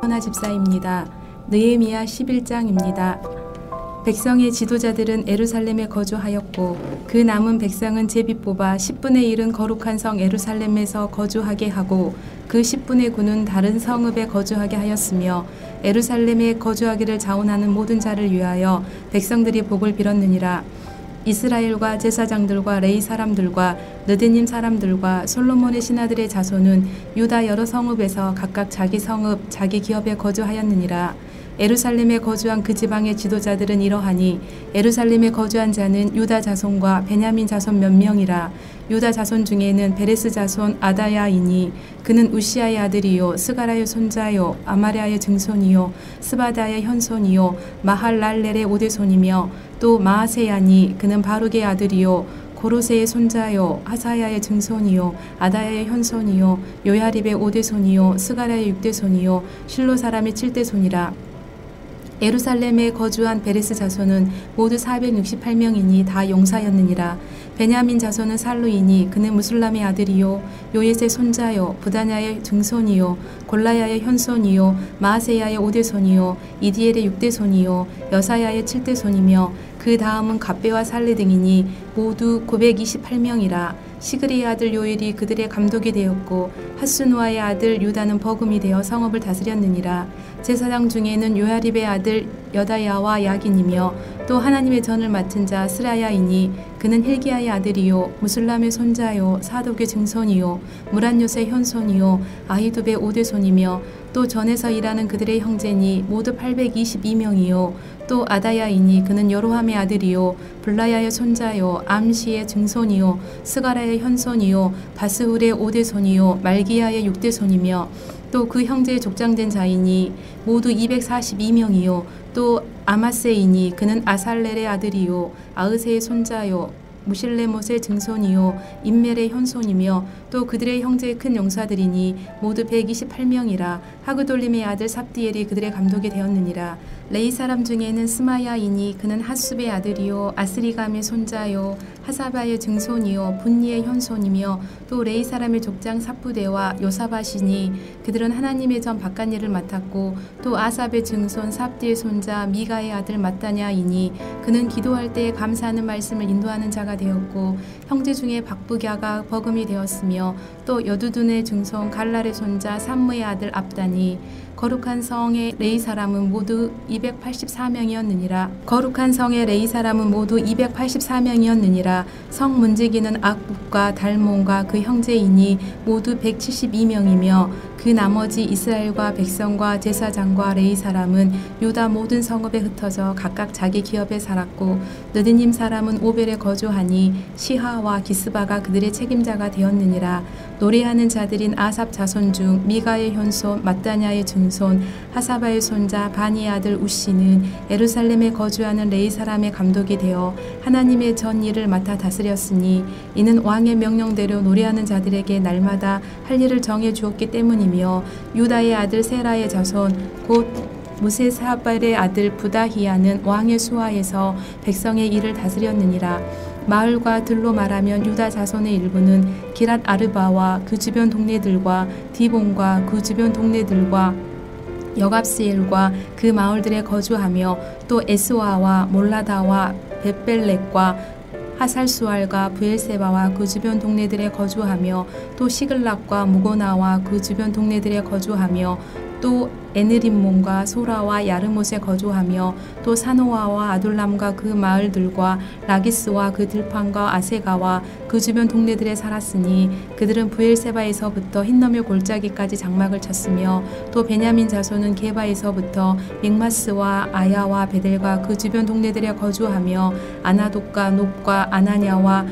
엘카나 집사입니다. 느헤미야 11장입니다. 백성의 지도자들은 예루살렘에 거주하였고 그 남은 백성은 제비 뽑아 10분의 1은 거룩한 성 예루살렘에서 거주하게 하고 그 10분의 9는 다른 성읍에 거주하게 하였으며 예루살렘에 거주하기를 자원하는 모든 자를 위하여 백성들이 복을 빌었느니라. 이스라엘과 제사장들과 레위 사람들과 느드님 사람들과 솔로몬의 신하들의 자손은 유다 여러 성읍에서 각각 자기 성읍 자기 기업에 거주하였느니라. 예루살렘에 거주한 그 지방의 지도자들은 이러하니 예루살렘에 거주한 자는 유다 자손과 베냐민 자손 몇 명이라. 유다 자손 중에는 베레스 자손 아다야이니 그는 우시아의 아들이요 스가라의 손자요 아마랴의 증손이요 스바다의 현손이요 마할랄렐의 오대손이며 또 마아세야니 그는 바룩의 아들이요 고로세의 손자요 하사야의 증손이요 아다야의 현손이요 요야립의 오대손이요 스가랴의 육대손이요 실로 사람의 칠대손이라. 예루살렘에 거주한 베레스 자손은 모두 468명이니 다 용사였느니라. 베냐민 자손은 살루이니 그는 무술람의 아들이요 요엣의 손자요 부다냐의 증손이요 골라야의 현손이요 마아세야의 오대손이요 이디엘의 육대손이요 여사야의 칠대손이며 그 다음은 갑베와 살레 등이니 모두 928명이라. 시그리의 아들 요엘이 그들의 감독이 되었고 하스누아의 아들 유다는 버금이 되어 성읍을 다스렸느니라. 제사장 중에는 요야립의 아들 여다야와 야긴이며 또 하나님의 전을 맡은 자 스라야이니 그는 힐기야의 아들이요 무술람의 손자요 사독의 증손이요 무란요의 현손이요 아히두베의 오대손이며 또 전에서 일하는 그들의 형제니 모두 822명이요 또 아다야이니 그는 여로함의 아들이요 블라야의 손자요 암시의 증손이요 스가라의 현손이요 바스훌의 오대손이요 말기야의 육대손이며 또 그 형제의 족장된 자이니 모두 242명이요 또 아마세이니 그는 아살렐의 아들이요 아으세의 손자요 무실레못의 증손이요 임멜의 현손이며 또 그들의 형제의 큰 용사들이니 모두 128명이라. 하그돌림의 아들 삽디엘이 그들의 감독이 되었느니라. 레이 사람 중에는 스마야이니 그는 하숲의 아들이요 아스리감의 손자요 하사바의 증손이요 분니의 현손이며 또 레이 사람의 족장 삽부대와 요사바시니 그들은 하나님의 전 바깥 일을 맡았고 또 아삽의 증손 삽디의 손자 미가의 아들 마따냐이니 그는 기도할 때 감사하는 말씀을 인도하는 자가 되었고 형제 중에 박부갸가 버금이 되었으며 또 여두둔의 증손 갈랄의 손자 삼무의 아들 압다니 거룩한 성의 레이 사람은 모두 284명이었느니라. 거룩한 성의 레이 사람은 모두 284명이었느니라. 성 문지기는 악국과 달몬과 그 형제이니 모두 172명이며 그 나머지 이스라엘과 백성과 제사장과 레이 사람은 유다 모든 성읍에 흩어져 각각 자기 기업에 살았고 느드님 사람은 오벨에 거주하니 시하와 기스바가 그들의 책임자가 되었느니라. 노래하는 자들인 아삽 자손 중 미가의 현손 마따냐의 증손 하사바의 손자 바니의 아들 우시는 예루살렘에 거주하는 레이 사람의 감독이 되어 하나님의 전 일을 맡아 다스렸으니 이는 왕의 명령대로 노래하는 자들에게 날마다 할 일을 정해 주었기 때문이며 유다의 아들 세라의 자손 곧 무세사발의 아들 부다히야는 왕의 수하에서 백성의 일을 다스렸느니라. 마을과 들로 말하면 유다 자손의 일부는 기랏 아르바와 그 주변 동네들과 디본과 그 주변 동네들과 여갑스엘과 그 마을들에 거주하며 또 에스와와 몰라다와 벳벨렉과 하살수알과 브엘세바와 그 주변 동네들에 거주하며 또 시글락과 무고나와 그 주변 동네들에 거주하며 또 에느림몬과 소라와 야르못에 거주하며 또 사노아와 아둘람과 그 마을들과 라기스와 그 들판과 아세가와 그 주변 동네들에 살았으니 그들은 브엘세바에서부터 흰너밀 골짜기까지 장막을 쳤으며 또 베냐민 자손은 게바에서부터 믹마스와 아야와 베델과 그 주변 동네들에 거주하며 아나돗과 높과 아나냐와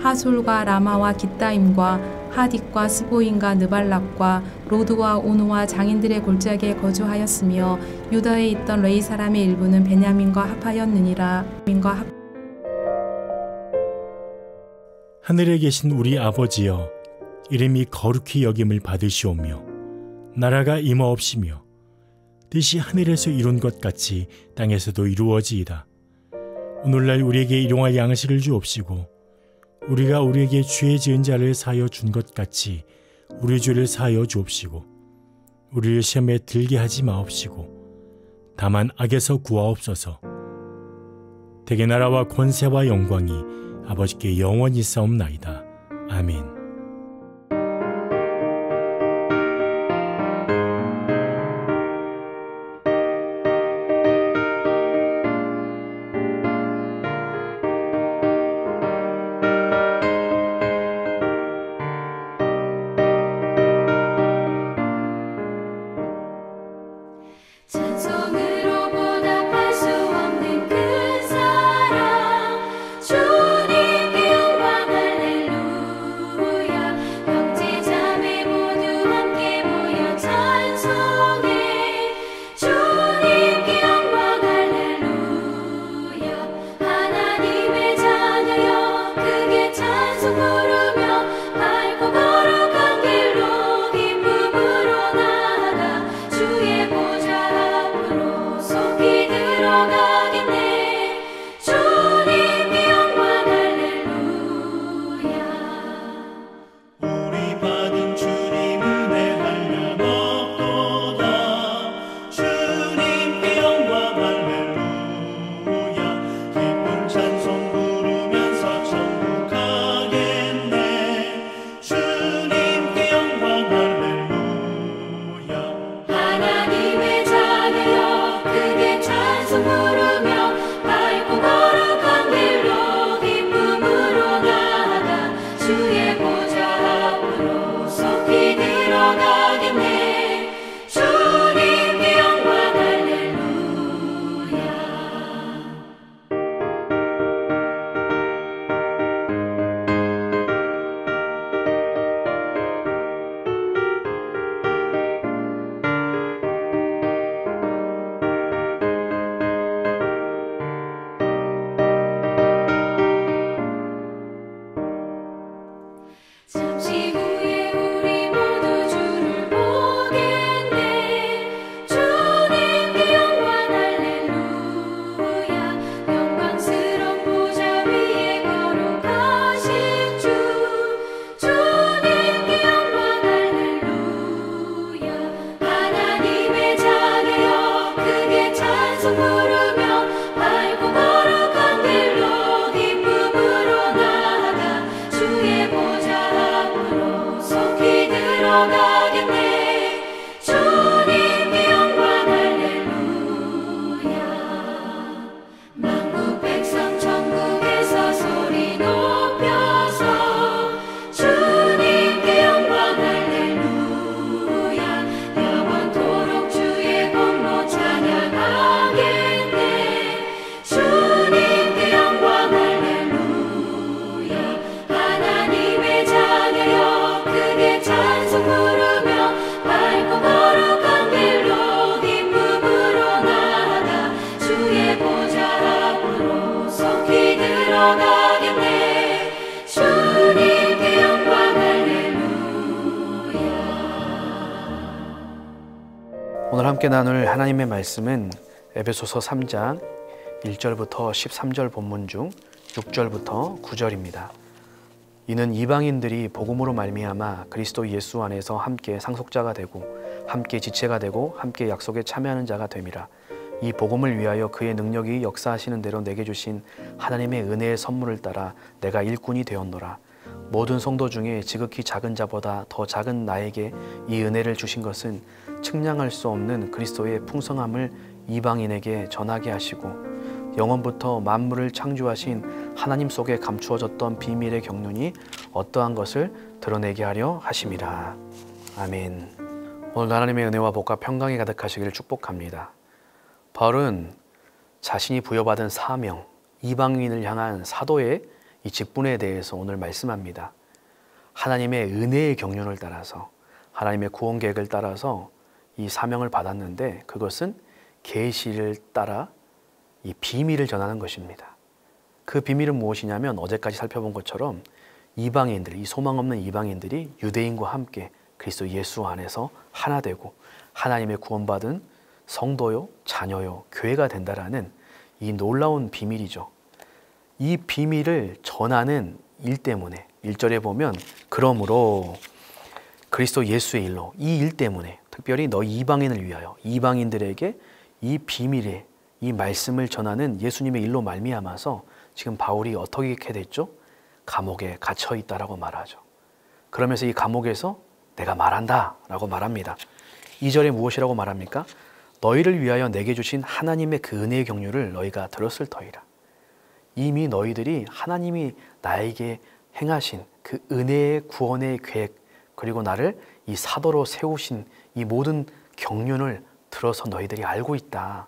하솔과 라마와 깃다임과 하딕과 스보인과 느발락과 로드와 오노와 장인들의 골짜기에 거주하였으며 유다에 있던 레이 사람의 일부는 베냐민과 합하였느니라. 하늘에 계신 우리 아버지여, 이름이 거룩히 여김을 받으시오며 나라가 임하옵시며 뜻이 하늘에서 이룬 것 같이 땅에서도 이루어지이다. 오늘날 우리에게 일용할 양식을 주옵시고 우리가 우리에게 죄 지은 자를 사하여 준 것 같이 우리 죄를 사하여 주옵시고 우리를 시험에 들게 하지 마옵시고 다만 악에서 구하옵소서. 대개 나라와 권세와 영광이 아버지께 영원히 있사옵나이다. 아멘. 찬송으로 보답할 수 없는 그 사랑 주님께 영광 할렐루야. 형제 자매 모두 함께 모여 찬송해 주님께 영광 할렐루야. 하나님의 자녀여 크게 찬송 부르며 밝고 거룩한 길로 기쁨으로 나아가 주의 보좌 속히 들어가겠네. 주님께 영광 할렐루야. 우리 받은 주님 은혜 한량없도다. 주님께 영광 할렐루야. 기쁜 찬송 부르면서 천국 가겠네. 주님께 영광 할렐루야. 하나님의 자녀여 크게 찬송 부르며 밝고 거룩한 길로 기쁨으로 나아가 주의 보좌 앞으로 속히 들어가겠네. 주님께 영광 할렐루야. 잠시 후에 우리 모두 주를 보겠네. 주님께 영광 할렐루야. 영광스러운 보좌 위에 거룩하신 주. 주님께 영광 할렐루야. 하나님의 자녀여 크게 찬송 부르며 밝고 거룩한 길로 기쁨으로 나아가 주의 보좌 앞으로 속히 들어가겠네. 주님께 영광 할렐루야. 만국 백성 천국에서 소리 높여서 주님께 영광 할렐루야. 영원토록 주의 공로 찬양하겠네. 주님께 영광 할렐루야. 하나님의 자녀여 크게 찬송 부르며 밝고 거룩한 길로 기쁨으로 나아가 주의 보좌 앞으로 속히 들어가겠네. 주님께 영광 할렐루야. 오늘 함께 나눌 하나님의 말씀은 에베소서 3장 1절부터 13절 본문 중 6절부터 9절입니다. 이는 이방인들이 복음으로 말미암아 그리스도 예수 안에서 함께 상속자가 되고 함께 지체가 되고 함께 약속에 참여하는 자가 됨이라. 이 복음을 위하여 그의 능력이 역사하시는 대로 내게 주신 하나님의 은혜의 선물을 따라 내가 일꾼이 되었노라. 모든 성도 중에 지극히 작은 자보다 더 작은 나에게 이 은혜를 주신 것은 측량할 수 없는 그리스도의 풍성함을 이방인에게 전하게 하시고 영원부터 만물을 창조하신 하나님 속에 감추어졌던 비밀의 경륜이 어떠한 것을 드러내게 하려 하심이라. 아멘. 오늘 하나님의 은혜와 복과 평강이 가득하시기를 축복합니다. 바울은 자신이 부여받은 사명, 이방인을 향한 사도의 이 직분에 대해서 오늘 말씀합니다. 하나님의 은혜의 경륜을 따라서 하나님의 구원 계획을 따라서 이 사명을 받았는데 그것은 계시를 따라 이 비밀을 전하는 것입니다. 그 비밀은 무엇이냐면 어제까지 살펴본 것처럼 이방인들, 이 소망 없는 이방인들이 유대인과 함께 그리스도 예수 안에서 하나 되고 하나님의 구원받은 성도요, 자녀요, 교회가 된다라는 이 놀라운 비밀이죠. 이 비밀을 전하는 일 때문에 1절에 보면 그러므로 그리스도 예수의 일로 이 일 때문에 특별히 너희 이방인을 위하여 이방인들에게 이 비밀의 이 말씀을 전하는 예수님의 일로 말미암아서 지금 바울이 어떻게 됐죠? 감옥에 갇혀 있다라고 말하죠. 그러면서 이 감옥에서 내가 말한다 라고 말합니다. 2절에 무엇이라고 말합니까? 너희를 위하여 내게 주신 하나님의 그 은혜의 경륜을 너희가 들었을 터이라. 이미 너희들이 하나님이 나에게 행하신 그 은혜의 구원의 계획, 그리고 나를 이 사도로 세우신 이 모든 경륜을 들어서 너희들이 알고 있다.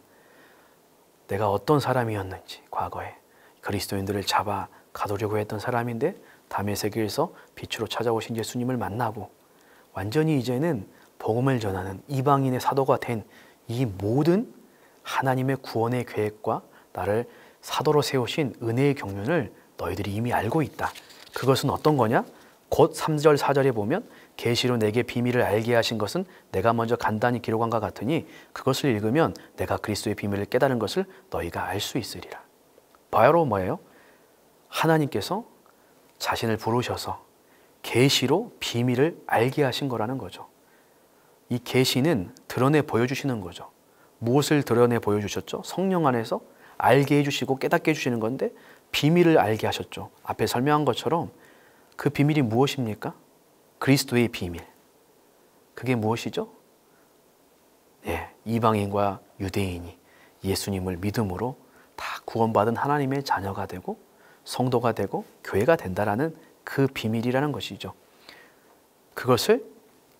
내가 어떤 사람이었는지, 과거에 그리스도인들을 잡아 가두려고 했던 사람인데 다메섹에서 빛으로 찾아오신 예수님을 만나고 완전히 이제는 복음을 전하는 이방인의 사도가 된 이 모든 하나님의 구원의 계획과 나를 사도로 세우신 은혜의 경륜을 너희들이 이미 알고 있다. 그것은 어떤 거냐? 곧 3절 4절에 보면 계시로 내게 비밀을 알게 하신 것은 내가 먼저 간단히 기록한 것 같으니 그것을 읽으면 내가 그리스도의 비밀을 깨달은 것을 너희가 알 수 있으리라. 바로 뭐예요? 하나님께서 자신을 부르셔서 계시로 비밀을 알게 하신 거라는 거죠. 이 계시는 드러내 보여주시는 거죠. 무엇을 드러내 보여주셨죠? 성령 안에서 알게 해주시고 깨닫게 해주시는 건데 비밀을 알게 하셨죠. 앞에 설명한 것처럼 그 비밀이 무엇입니까? 그리스도의 비밀. 그게 무엇이죠? 이방인과 유대인이 예수님을 믿음으로 다 구원받은 하나님의 자녀가 되고 성도가 되고 교회가 된다라는 그 비밀이라는 것이죠. 그것을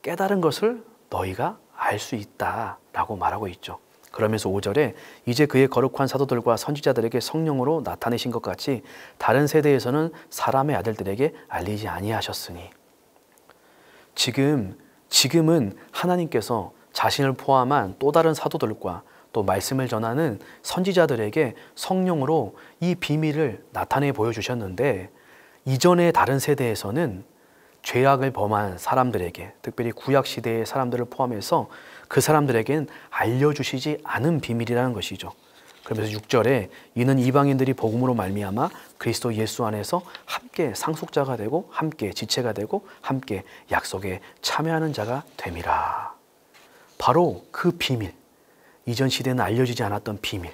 깨달은 것을 너희가 알 수 있다라고 말하고 있죠. 그러면서 5절에 이제 그의 거룩한 사도들과 선지자들에게 성령으로 나타내신 것 같이 다른 세대에서는 사람의 아들들에게 알리지 아니하셨으니, 지금은 하나님께서 자신을 포함한 또 다른 사도들과 또 말씀을 전하는 선지자들에게 성령으로 이 비밀을 나타내 보여주셨는데, 이전의 다른 세대에서는 죄악을 범한 사람들에게, 특별히 구약시대의 사람들을 포함해서 그 사람들에게는 알려주시지 않은 비밀이라는 것이죠. 그러면서 6절에 이는 이방인들이 복음으로 말미암아 그리스도 예수 안에서 함께 상속자가 되고 함께 지체가 되고 함께 약속에 참여하는 자가 됨이라. 바로 그 비밀, 이전 시대는 알려지지 않았던 비밀,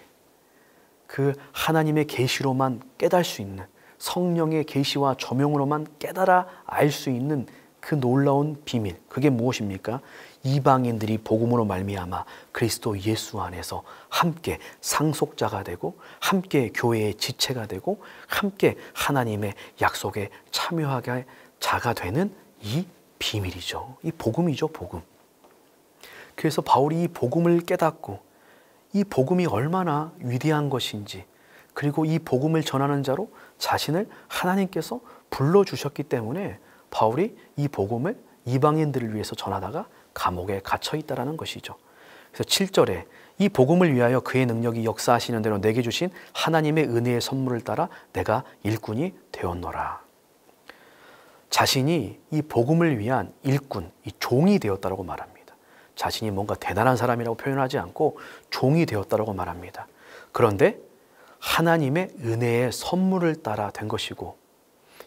그 하나님의 계시로만 깨달을 수 있는, 성령의 계시와 조명으로만 깨달아 알 수 있는 그 놀라운 비밀, 그게 무엇입니까? 이방인들이 복음으로 말미암아 그리스도 예수 안에서 함께 상속자가 되고 함께 교회의 지체가 되고 함께 하나님의 약속에 참여하게 자가 되는 이 비밀이죠. 이 복음이죠, 복음. 그래서 바울이 이 복음을 깨닫고 이 복음이 얼마나 위대한 것인지, 그리고 이 복음을 전하는 자로 자신을 하나님께서 불러주셨기 때문에 바울이 이 복음을 이방인들을 위해서 전하다가 감옥에 갇혀 있다는 것이죠. 그래서 7절에 이 복음을 위하여 그의 능력이 역사하시는 대로 내게 주신 하나님의 은혜의 선물을 따라 내가 일꾼이 되었노라. 자신이 이 복음을 위한 일꾼, 이 종이 되었다고 말합니다. 자신이 뭔가 대단한 사람이라고 표현하지 않고 종이 되었다고 말합니다. 그런데 하나님의 은혜의 선물을 따라 된 것이고,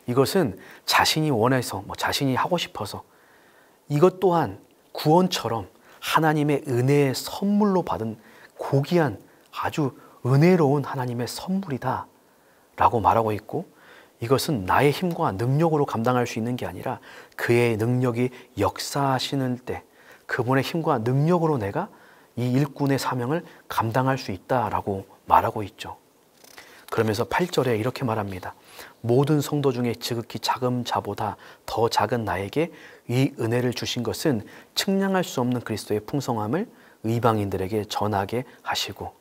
이것은 자신이 원해서, 자신이 하고 싶어서, 이것 또한 구원처럼 하나님의 은혜의 선물로 받은 고귀한 아주 은혜로운 하나님의 선물이다 라고 말하고 있고, 이것은 나의 힘과 능력으로 감당할 수 있는 게 아니라 그의 능력이 역사하시는 때 그분의 힘과 능력으로 내가 이 일꾼의 사명을 감당할 수 있다라고 말하고 있죠. 그러면서 8절에 이렇게 말합니다. 모든 성도 중에 지극히 작은 자보다 더 작은 나에게 이 은혜를 주신 것은 측량할 수 없는 그리스도의 풍성함을 이방인들에게 전하게 하시고,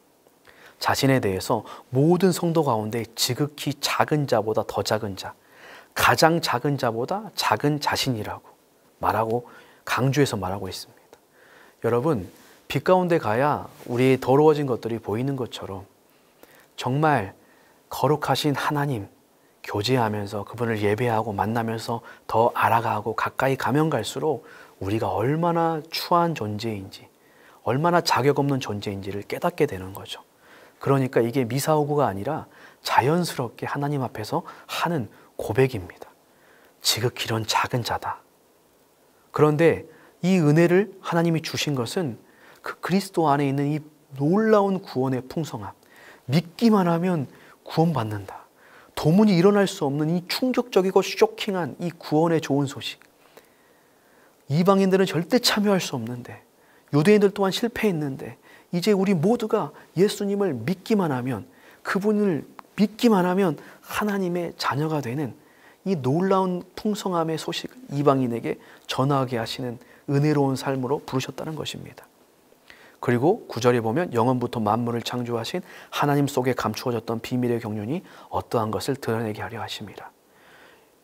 자신에 대해서 모든 성도 가운데 지극히 작은 자보다 더 작은 자, 가장 작은 자보다 작은 자신이라고 말하고 강조해서 말하고 있습니다. 여러분, 빛 가운데 가야 우리의 더러워진 것들이 보이는 것처럼 정말 거룩하신 하나님 교제하면서 그분을 예배하고 만나면서 더 알아가고 가까이 가면 갈수록 우리가 얼마나 추한 존재인지, 얼마나 자격 없는 존재인지를 깨닫게 되는 거죠. 그러니까 이게 미사오구가 아니라 자연스럽게 하나님 앞에서 하는 고백입니다. 지극히 이런 작은 자다. 그런데 이 은혜를 하나님이 주신 것은 그 그리스도 안에 있는 이 놀라운 구원의 풍성함, 믿기만 하면 구원받는다. 도무지 일어날 수 없는 이 충격적이고 쇼킹한 이 구원의 좋은 소식. 이방인들은 절대 참여할 수 없는데, 유대인들 또한 실패했는데, 이제 우리 모두가 예수님을 믿기만 하면, 그분을 믿기만 하면 하나님의 자녀가 되는 이 놀라운 풍성함의 소식을 이방인에게 전하게 하시는 은혜로운 삶으로 부르셨다는 것입니다. 그리고 9절에 보면 영원부터 만물을 창조하신 하나님 속에 감추어졌던 비밀의 경륜이 어떠한 것을 드러내게 하려 하심이라.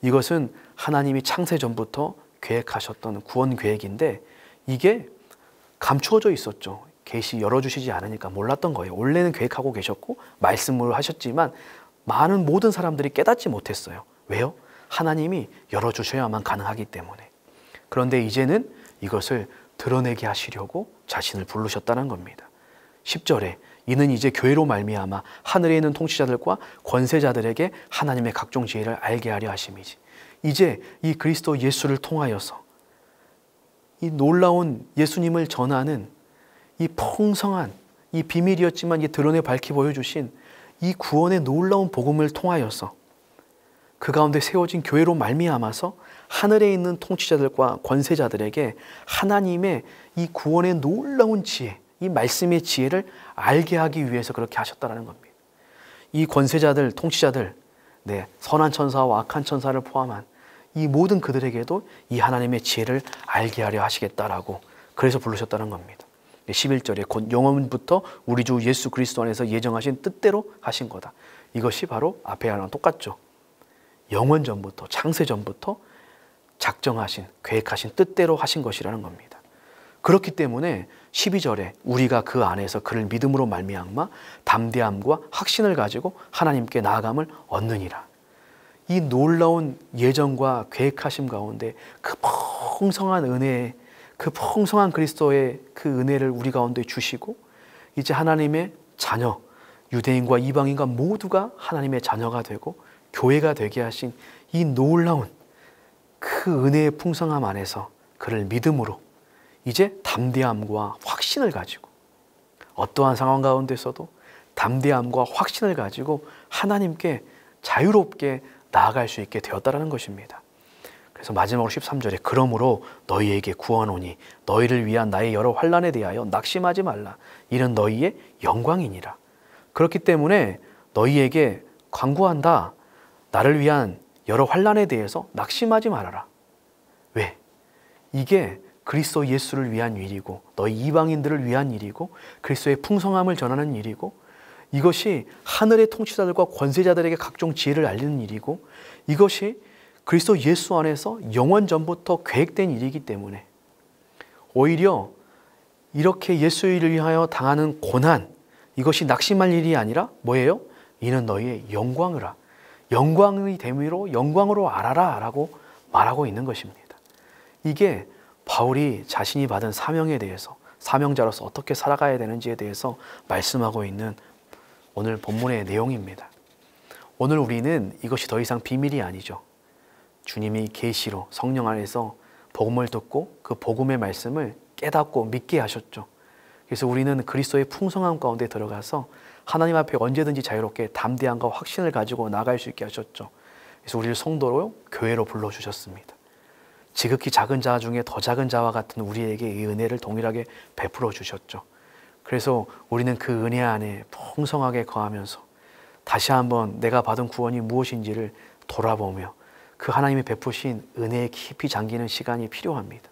이것은 하나님이 창세 전부터 계획하셨던 구원 계획인데, 이게 감추어져 있었죠. 계시 열어주시지 않으니까 몰랐던 거예요. 원래는 계획하고 계셨고 말씀을 하셨지만 많은 모든 사람들이 깨닫지 못했어요. 왜요? 하나님이 열어주셔야만 가능하기 때문에. 그런데 이제는 이것을 드러내게 하시려고 자신을 부르셨다는 겁니다. 10절에 이는 이제 교회로 말미암아 하늘에 있는 통치자들과 권세자들에게 하나님의 각종 지혜를 알게 하려 하심이지. 이제 이 그리스도 예수를 통하여서 이 놀라운 예수님을 전하는 이 풍성한 이 비밀이었지만 이 드러내 밝히 보여주신 이 구원의 놀라운 복음을 통하여서 그 가운데 세워진 교회로 말미암아서 하늘에 있는 통치자들과 권세자들에게 하나님의 이 구원의 놀라운 지혜, 이 말씀의 지혜를 알게 하기 위해서 그렇게 하셨다는 겁니다. 이 권세자들, 통치자들, 선한 천사와 악한 천사를 포함한 이 모든 그들에게도 이 하나님의 지혜를 알게 하려 하시겠다라고 그래서 부르셨다는 겁니다. 11절에 곧 영원부터 우리 주 예수 그리스도 안에서 예정하신 뜻대로 하신 거다. 이것이 바로 앞에 하나랑 똑같죠. 영원 전부터, 창세 전부터 작정하신, 계획하신 뜻대로 하신 것이라는 겁니다. 그렇기 때문에 12절에 우리가 그 안에서 그를 믿음으로 말미암아 담대함과 확신을 가지고 하나님께 나아감을 얻느니라. 이 놀라운 예정과 계획하심 가운데 그 풍성한 은혜, 그 풍성한 그리스도의 그 은혜를 우리 가운데 주시고 이제 하나님의 자녀, 유대인과 이방인과 모두가 하나님의 자녀가 되고 교회가 되게 하신 이 놀라운 그 은혜의 풍성함 안에서 그를 믿음으로 이제 담대함과 확신을 가지고 어떠한 상황 가운데서도 담대함과 확신을 가지고 하나님께 자유롭게 나아갈 수 있게 되었다는 것입니다. 그래서 마지막으로 13절에 그러므로 너희에게 구하노니 너희를 위한 나의 여러 환난에 대하여 낙심하지 말라. 이는 너희의 영광이니라. 그렇기 때문에 너희에게 간구한다. 나를 위한 여러 환난에 대해서 낙심하지 말아라. 왜? 이게 그리스도 예수를 위한 일이고 너희 이방인들을 위한 일이고 그리스도의 풍성함을 전하는 일이고 이것이 하늘의 통치자들과 권세자들에게 각종 지혜를 알리는 일이고 이것이 그리스도 예수 안에서 영원 전부터 계획된 일이기 때문에 오히려 이렇게 예수의 일을 위하여 당하는 고난, 이것이 낙심할 일이 아니라 뭐예요? 이는 너희의 영광이라. 영광의 됨으로 영광으로 알아라 라고 말하고 있는 것입니다. 이게 바울이 자신이 받은 사명에 대해서, 사명자로서 어떻게 살아가야 되는지에 대해서 말씀하고 있는 오늘 본문의 내용입니다. 오늘 우리는 이것이 더 이상 비밀이 아니죠. 주님이 계시로 성령 안에서 복음을 듣고 그 복음의 말씀을 깨닫고 믿게 하셨죠. 그래서 우리는 그리스도의 풍성함 가운데 들어가서 하나님 앞에 언제든지 자유롭게 담대함과 확신을 가지고 나갈 수 있게 하셨죠. 그래서 우리를 성도로 교회로 불러주셨습니다. 지극히 작은 자 중에 더 작은 자와 같은 우리에게 이 은혜를 동일하게 베풀어 주셨죠. 그래서 우리는 그 은혜 안에 풍성하게 거하면서 다시 한번 내가 받은 구원이 무엇인지를 돌아보며 그 하나님이 베푸신 은혜에 깊이 잠기는 시간이 필요합니다.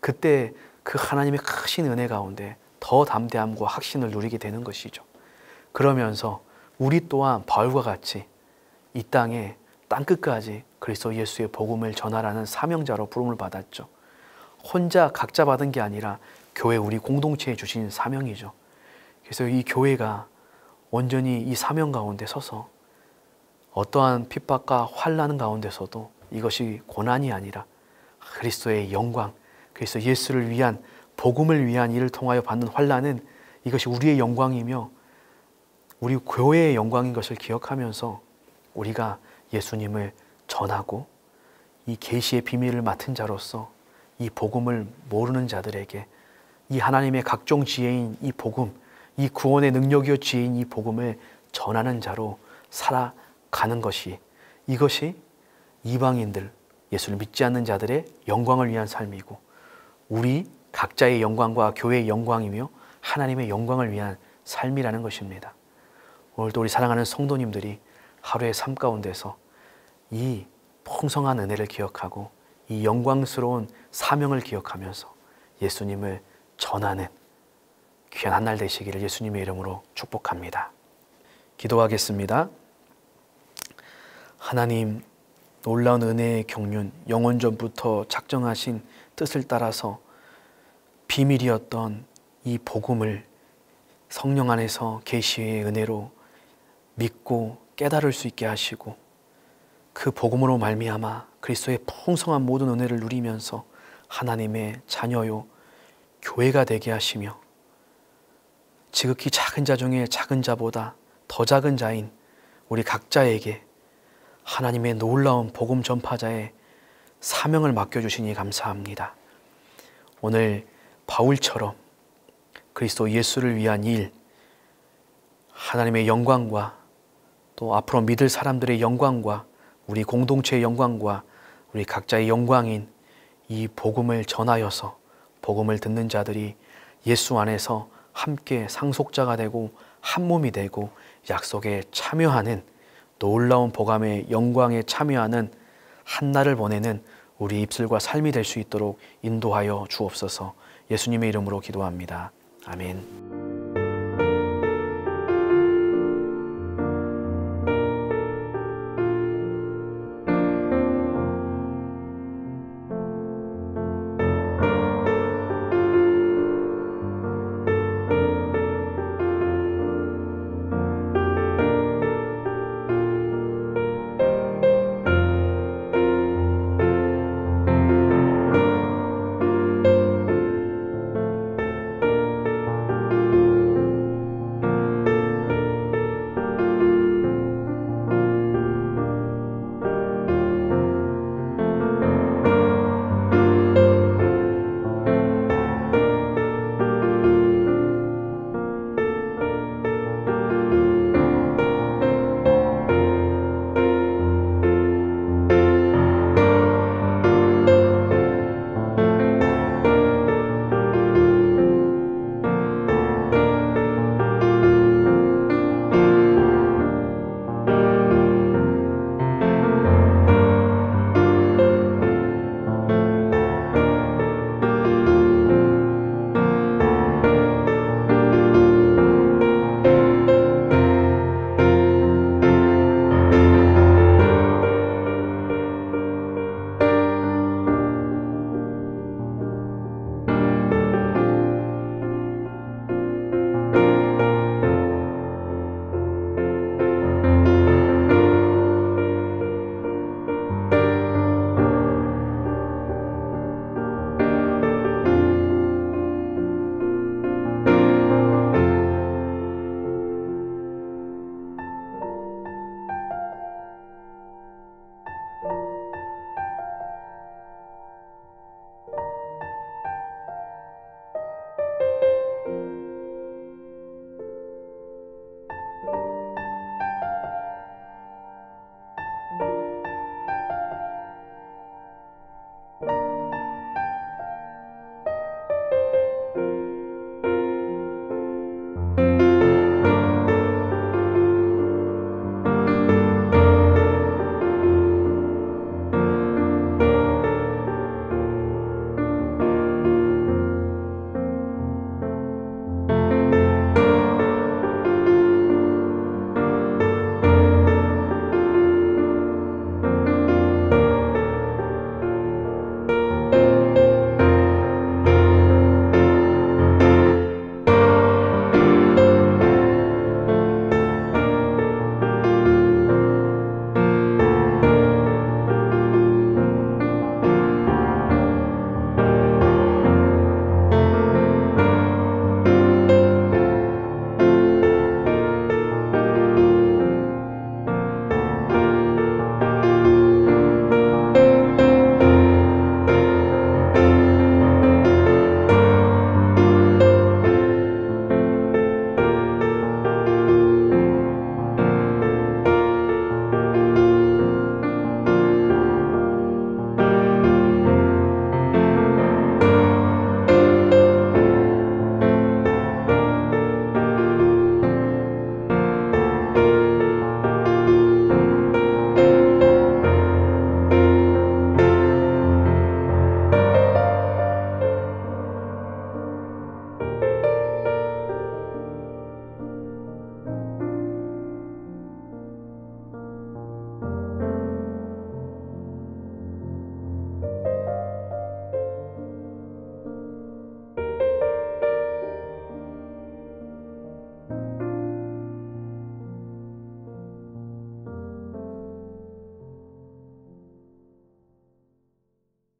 그때 그 하나님의 크신 은혜 가운데 더 담대함과 확신을 누리게 되는 것이죠. 그러면서 우리 또한 바울과 같이 이 땅에 땅끝까지 그리스도 예수의 복음을 전하라는 사명자로 부름을 받았죠. 혼자 각자 받은 게 아니라 교회 우리 공동체에 주신 사명이죠. 그래서 이 교회가 온전히 이 사명 가운데 서서 어떠한 핍박과 환난 가운데서도 이것이 고난이 아니라 그리스도의 영광, 그리스도 예수를 위한 복음을 위한 일을 통하여 받는 환난은 이것이 우리의 영광이며 우리 교회의 영광인 것을 기억하면서 우리가 예수님을 전하고 이 계시의 비밀을 맡은 자로서 이 복음을 모르는 자들에게 이 하나님의 각종 지혜인 이 복음, 이 구원의 능력이요 지혜인 이 복음을 전하는 자로 살아가는 것이, 이것이 이방인들, 예수를 믿지 않는 자들의 영광을 위한 삶이고 우리 각자의 영광과 교회의 영광이며 하나님의 영광을 위한 삶이라는 것입니다. 오늘도 우리 사랑하는 성도님들이 하루의 삶 가운데서 이 풍성한 은혜를 기억하고 이 영광스러운 사명을 기억하면서 예수님을 전하는 귀한 한 날 되시기를 예수님의 이름으로 축복합니다. 기도하겠습니다. 하나님, 놀라운 은혜의 경륜, 영원전부터 작정하신 뜻을 따라서 비밀이었던 이 복음을 성령 안에서 계시의 은혜로 믿고 깨달을 수 있게 하시고 그 복음으로 말미암아 그리스도의 풍성한 모든 은혜를 누리면서 하나님의 자녀요 교회가 되게 하시며 지극히 작은 자 중에 작은 자보다 더 작은 자인 우리 각자에게 하나님의 놀라운 복음 전파자의 사명을 맡겨주시니 감사합니다. 오늘 바울처럼 그리스도 예수를 위한 일, 하나님의 영광과 또 앞으로 믿을 사람들의 영광과 우리 공동체의 영광과 우리 각자의 영광인 이 복음을 전하여서 복음을 듣는 자들이 예수 안에서 함께 상속자가 되고 한 몸이 되고 약속에 참여하는 놀라운 복음의 영광에 참여하는 한날을 보내는 우리 입술과 삶이 될 수 있도록 인도하여 주옵소서. 예수님의 이름으로 기도합니다. 아멘.